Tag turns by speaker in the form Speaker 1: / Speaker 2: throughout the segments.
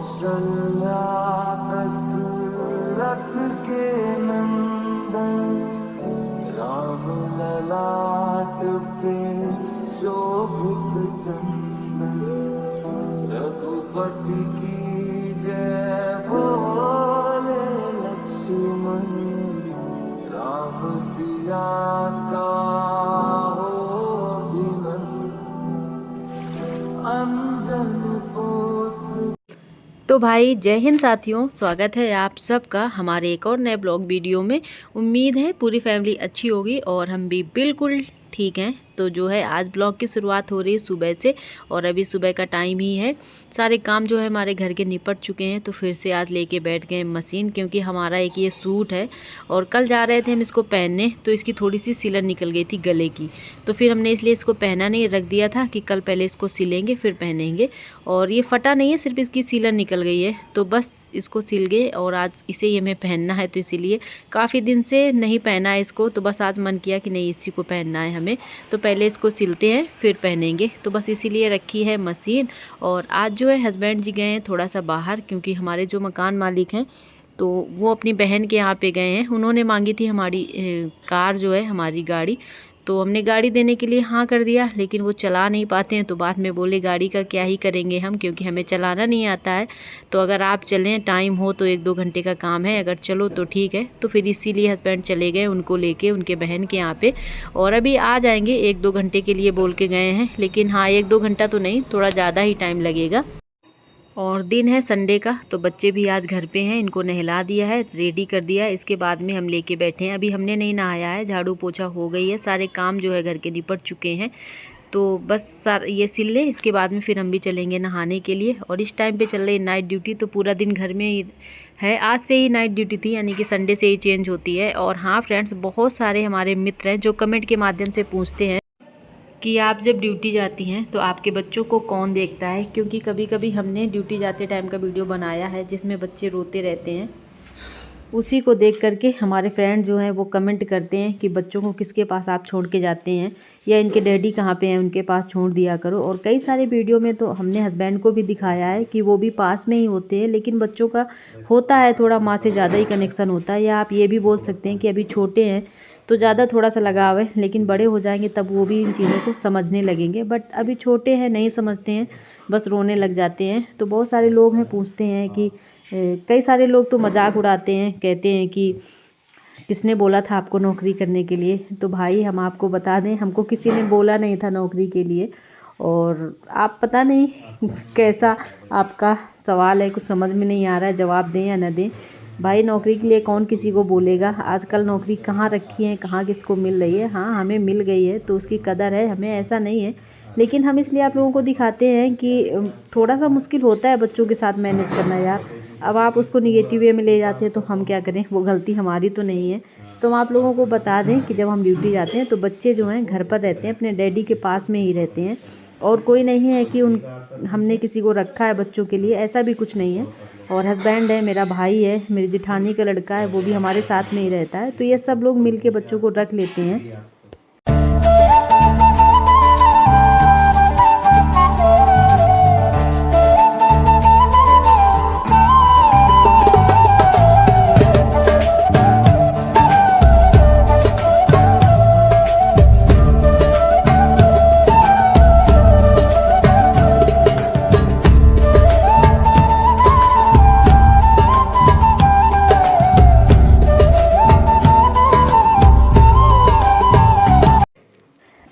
Speaker 1: कौशल्या दशरथ के नंदन, राम ललाट पे शोभित चंदन। रघुपति की जय बोले लक्ष्मण, राम सिया का हो अभिनंदन। अंजन पुत्र।
Speaker 2: तो भाई जय हिंद साथियों, स्वागत है आप सबका हमारे एक और नए ब्लॉग वीडियो में। उम्मीद है पूरी फैमिली अच्छी होगी और हम भी बिल्कुल ठीक हैं। तो जो है आज ब्लॉग की शुरुआत हो रही है सुबह से और अभी सुबह का टाइम ही है। सारे काम जो है हमारे घर के निपट चुके हैं, तो फिर से आज लेके बैठ गए मशीन, क्योंकि हमारा एक ये सूट है और कल जा रहे थे हम इसको पहनने, तो इसकी थोड़ी सी सिलन निकल गई थी गले की। तो फिर हमने इसलिए इसको पहना नहीं, रख दिया था कि कल पहले इसको सिलेंगे फिर पहनेंगे। और ये फटा नहीं है, सिर्फ इसकी सिलन निकल गई है, तो बस इसको सिल गए और आज इसे ही हमें पहनना है। तो इसीलिए काफ़ी दिन से नहीं पहना है इसको, तो बस आज मन किया कि नहीं इसी को पहनना है हमें, तो पहले इसको सिलते हैं फिर पहनेंगे। तो बस इसीलिए रखी है मशीन। और आज जो है हस्बैंड जी गए हैं थोड़ा सा बाहर, क्योंकि हमारे जो मकान मालिक हैं तो वो अपनी बहन के यहाँ पे गए हैं। उन्होंने मांगी थी हमारी कार जो है, हमारी गाड़ी, तो हमने गाड़ी देने के लिए हाँ कर दिया, लेकिन वो चला नहीं पाते हैं। तो बाद में बोले गाड़ी का क्या ही करेंगे हम, क्योंकि हमें चलाना नहीं आता है। तो अगर आप चलें, टाइम हो तो 1-2 घंटे का काम है, अगर चलो तो ठीक है। तो फिर इसीलिए हस्बैंड चले गए उनको लेके उनके बहन के यहाँ पे, और अभी आ जाएंगे। 1-2 घंटे के लिए बोल के गए हैं, लेकिन हाँ 1-2 घंटा तो नहीं, थोड़ा ज़्यादा ही टाइम लगेगा। और दिन है संडे का, तो बच्चे भी आज घर पे हैं, इनको नहला दिया है, रेडी कर दिया है। इसके बाद में हम लेके बैठे हैं। अभी हमने नहीं नहाया है, झाड़ू पोछा हो गई है, सारे काम जो है घर के निपट चुके हैं। तो बस ये सिल लें, इसके बाद में फिर हम भी चलेंगे नहाने के लिए। और इस टाइम पे चल रही नाइट ड्यूटी, तो पूरा दिन घर में ही है। आज से ही नाइट ड्यूटी थी, यानी कि संडे से ही चेंज होती है। और हाँ फ्रेंड्स, बहुत सारे हमारे मित्र हैं जो कमेंट के माध्यम से पूछते हैं कि आप जब ड्यूटी जाती हैं तो आपके बच्चों को कौन देखता है, क्योंकि कभी कभी हमने ड्यूटी जाते टाइम का वीडियो बनाया है जिसमें बच्चे रोते रहते हैं। उसी को देख करके हमारे फ्रेंड जो हैं वो कमेंट करते हैं कि बच्चों को किसके पास आप छोड़ के जाते हैं, या इनके डैडी कहाँ पे हैं उनके पास छोड़ दिया करो। और कई सारे वीडियो में तो हमने हस्बैंड को भी दिखाया है कि वो भी पास में ही होते हैं, लेकिन बच्चों का होता है थोड़ा माँ से ज़्यादा ही कनेक्शन होता है। या आप ये भी बोल सकते हैं कि अभी छोटे हैं तो ज़्यादा थोड़ा सा लगाव है, लेकिन बड़े हो जाएंगे तब वो भी इन चीज़ों को समझने लगेंगे। बट अभी छोटे हैं, नहीं समझते हैं, बस रोने लग जाते हैं। तो बहुत सारे लोग हैं पूछते हैं कि कई सारे लोग तो मजाक उड़ाते हैं, कहते हैं कि किसने बोला था आपको नौकरी करने के लिए। तो भाई हम आपको बता दें, हमको किसी ने बोला नहीं था नौकरी के लिए। और आप पता नहीं कैसा आपका सवाल है, कुछ समझ में नहीं आ रहा है, जवाब दें या न दें। भाई नौकरी के लिए कौन किसी को बोलेगा। आजकल नौकरी कहाँ रखी है, कहाँ किसको मिल रही है। हाँ हमें मिल गई है तो उसकी कदर है, हमें ऐसा नहीं है। लेकिन हम इसलिए आप लोगों को दिखाते हैं कि थोड़ा सा मुश्किल होता है बच्चों के साथ मैनेज करना यार। अब आप उसको निगेटिव वे में ले जाते हैं तो हम क्या करें, वो गलती हमारी तो नहीं है। तो हम आप लोगों को बता दें कि जब हम ड्यूटी जाते हैं तो बच्चे जो हैं घर पर रहते हैं, अपने डैडी के पास में ही रहते हैं। और कोई नहीं है कि हमने किसी को रखा है बच्चों के लिए, ऐसा भी कुछ नहीं है। और हस्बैंड है, मेरा भाई है, मेरी जेठानी का लड़का है, वो भी हमारे साथ में ही रहता है। तो ये सब लोग मिल के बच्चों को रख लेते हैं।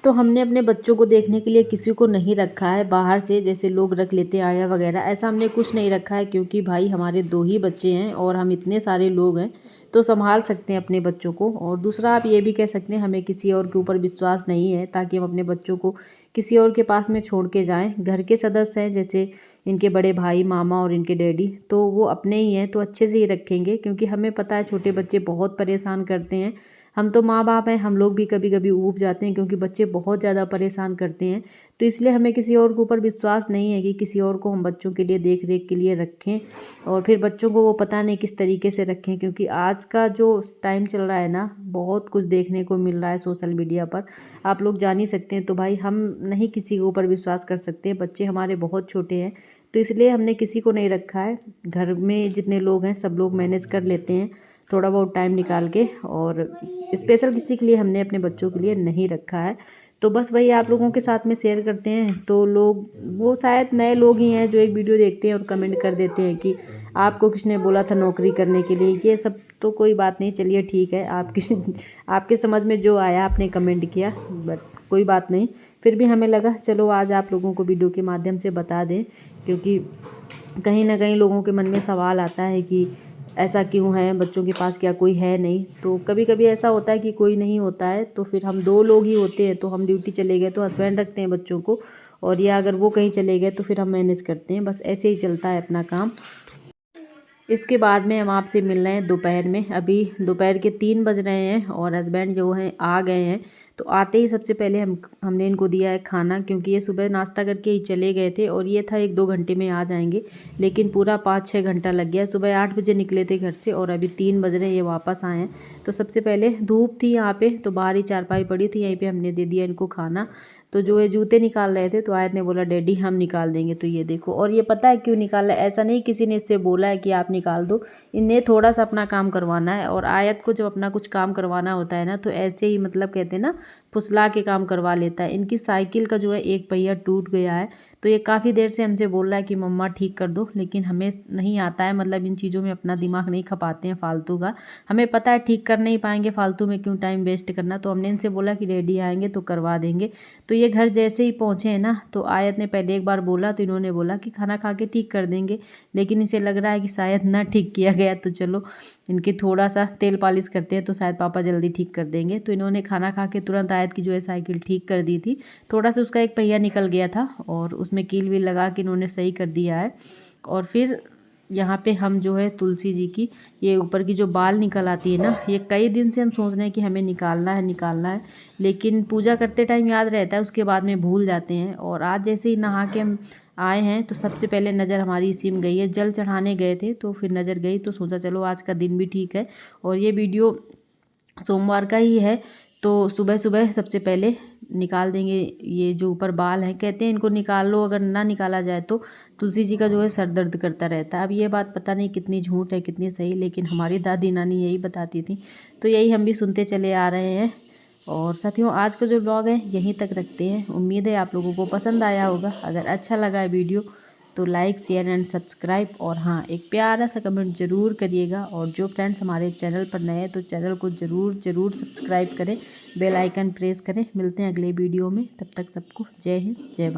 Speaker 2: तो हमने अपने बच्चों को देखने के लिए किसी को नहीं रखा है बाहर से, जैसे लोग रख लेते हैं आया वगैरह, ऐसा हमने कुछ नहीं रखा है। क्योंकि भाई हमारे 2 ही बच्चे हैं और हम इतने सारे लोग हैं तो संभाल सकते हैं अपने बच्चों को। और दूसरा आप ये भी कह सकते हैं हमें किसी और के ऊपर विश्वास नहीं है, ताकि हम अपने बच्चों को किसी और के पास में छोड़ के जाएँ। घर के सदस्य हैं जैसे इनके बड़े भाई, मामा और इनके डैडी, तो वो अपने ही हैं तो अच्छे से ही रखेंगे। क्योंकि हमें पता है छोटे बच्चे बहुत परेशान करते हैं। हम तो माँ बाप हैं, हम लोग भी कभी कभी ऊब जाते हैं, क्योंकि बच्चे बहुत ज़्यादा परेशान करते हैं। तो इसलिए हमें किसी और के ऊपर विश्वास नहीं है कि किसी और को हम बच्चों के लिए देख रेख के लिए रखें, और फिर बच्चों को वो पता नहीं किस तरीके से रखें। क्योंकि आज का जो टाइम चल रहा है ना, बहुत कुछ देखने को मिल रहा है सोशल मीडिया पर, आप लोग जान ही सकते हैं। तो भाई हम नहीं किसी के ऊपर विश्वास कर सकते, बच्चे हमारे बहुत छोटे हैं। तो इसलिए हमने किसी को नहीं रखा है। घर में जितने लोग हैं सब लोग मैनेज कर लेते हैं थोड़ा बहुत टाइम निकाल के, और स्पेशल किसी के लिए हमने अपने बच्चों के लिए नहीं रखा है। तो बस वही आप लोगों के साथ में शेयर करते हैं। तो लोग वो शायद नए लोग ही हैं जो एक वीडियो देखते हैं और कमेंट कर देते हैं कि आपको किसने बोला था नौकरी करने के लिए। ये सब तो कोई बात नहीं, चलिए ठीक है, आपके समझ में जो आया आपने कमेंट किया, बट कोई बात नहीं। फिर भी हमें लगा चलो आज आप लोगों को वीडियो के माध्यम से बता दें, क्योंकि कहीं ना कहीं लोगों के मन में सवाल आता है कि ऐसा क्यों है, बच्चों के पास क्या कोई है नहीं। तो कभी कभी ऐसा होता है कि कोई नहीं होता है, तो फिर हम 2 लोग ही होते हैं, तो हम ड्यूटी चले गए तो हस्बैंड रखते हैं बच्चों को, और या अगर वो कहीं चले गए तो फिर हम मैनेज करते हैं। बस ऐसे ही चलता है अपना काम। इसके बाद में हम आपसे मिल रहे हैं दोपहर में। अभी दोपहर के 3 बज रहे हैं और हस्बैंड जो हैं आ गए हैं। तो आते ही सबसे पहले हमने इनको दिया है खाना, क्योंकि ये सुबह नाश्ता करके ही चले गए थे और ये था 1-2 घंटे में आ जाएंगे, लेकिन पूरा 5-6 घंटा लग गया। सुबह 8 बजे निकले थे घर से और अभी 3 बज रहे हैं, ये वापस आए हैं। तो सबसे पहले धूप थी यहाँ पे, तो बाहर ही चारपाई पड़ी थी, यहीं पे हमने दे दिया इनको खाना। तो जो ये जूते निकाल रहे थे तो आयत ने बोला डैडी हम निकाल देंगे। तो ये देखो, और ये पता है क्यों निकाला है, ऐसा नहीं किसी ने इससे बोला है कि आप निकाल दो, इन्हें थोड़ा सा अपना काम करवाना है। और आयत को जब अपना कुछ काम करवाना होता है ना, तो ऐसे ही मतलब कहते हैं ना, फुसला के काम करवा लेता है। इनकी साइकिल का जो है एक पहिया टूट गया है, तो ये काफ़ी देर से हमसे बोल रहा है कि मम्मा ठीक कर दो, लेकिन हमें नहीं आता है, मतलब इन चीज़ों में अपना दिमाग नहीं खपाते हैं फालतू का। हमें पता है ठीक कर नहीं पाएंगे, फालतू में क्यों टाइम वेस्ट करना। तो हमने इनसे बोला कि डैडी आएंगे तो करवा देंगे। तो ये घर जैसे ही पहुँचे हैं ना, तो आयत ने पहले एक बार बोला, तो इन्होंने बोला कि खाना खा के ठीक कर देंगे, लेकिन इसे लग रहा है कि शायद ना ठीक किया गया। तो चलो इनके थोड़ा सा तेल पालिश करते हैं, तो शायद पापा जल्दी ठीक कर देंगे। तो इन्होंने खाना खा के तुरंत आयत की जो है साइकिल ठीक कर दी थी। थोड़ा सा उसका एक पहिया निकल गया था और उसमें कील वील लगा के इन्होंने सही कर दिया है। और फिर यहाँ पे हम जो है तुलसी जी की ये ऊपर की जो बाल निकल आती है ना, ये कई दिन से हम सोच रहे हैं कि हमें निकालना है, लेकिन पूजा करते टाइम याद रहता है, उसके बाद में भूल जाते हैं। और आज जैसे ही नहा के हम आए हैं तो सबसे पहले नज़र हमारी इसी में गई है। जल चढ़ाने गए थे तो फिर नज़र गई, तो सोचा चलो आज का दिन भी ठीक है। और ये वीडियो सोमवार का ही है, तो सुबह सुबह सबसे पहले निकाल देंगे ये जो ऊपर बाल हैं। कहते हैं इनको निकाल लो, अगर ना निकाला जाए तो तुलसी जी का जो है सर दर्द करता रहता है। अब ये बात पता नहीं कितनी झूठ है कितनी सही, लेकिन हमारी दादी नानी यही बताती थी, तो यही हम भी सुनते चले आ रहे हैं। और साथियों आज का जो ब्लॉग है यहीं तक रखते हैं। उम्मीद है आप लोगों को पसंद आया होगा। अगर अच्छा लगा है वीडियो तो लाइक शेयर एंड सब्सक्राइब, और हाँ एक प्यारा सा कमेंट ज़रूर करिएगा। और जो फ्रेंड्स हमारे चैनल पर नए हैं तो चैनल को ज़रूर सब्सक्राइब करें, बेल आइकन प्रेस करें। मिलते हैं अगले वीडियो में, तब तक सबको जय हिंद जय भारत।